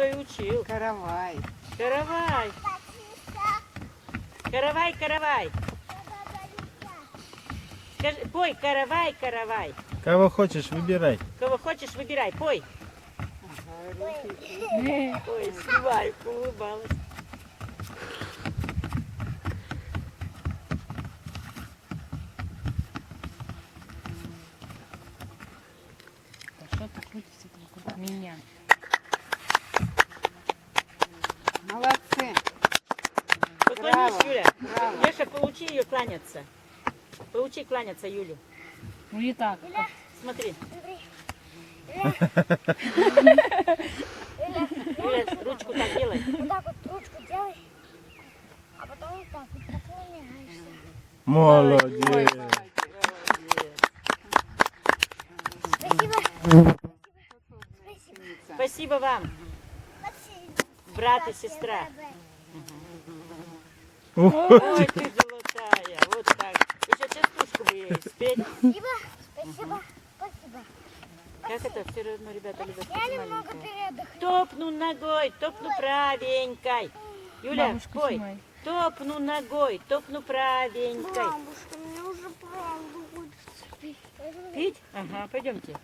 кто и учил. Каравай. Каравай. Каравай, каравай. Скажи, пой, каравай, каравай. Кого хочешь, выбирай. Кого хочешь, выбирай, пой. Ой, сливай, улыбалась. Да что ты крутишься вокруг меня? Молодцы. Поклонись, Браво, Юля. браво. Леша, поучи ее кланяться. Поучи кланяться Юлю. Ну и так. Смотри. Юля, ручку так делай. Вот так вот ручку делай, а потом вот так вот поклоняешься. Молодец. Спасибо. Спасибо. Спасибо вам, брат и сестра. Ой, ты золотая. Вот так. Еще частушку бы ей спеть. Спасибо. Спасибо. Спасибо. Как это все равно, ребята, любят Я такие немного маленькие. переотдохну. Топну ногой, топну правенькой. Юля, Бабушка, пой. снимай. Топну ногой, топну правенькой. Бабушка, мне уже правда хочется пить. Пить? Ага, пойдемте.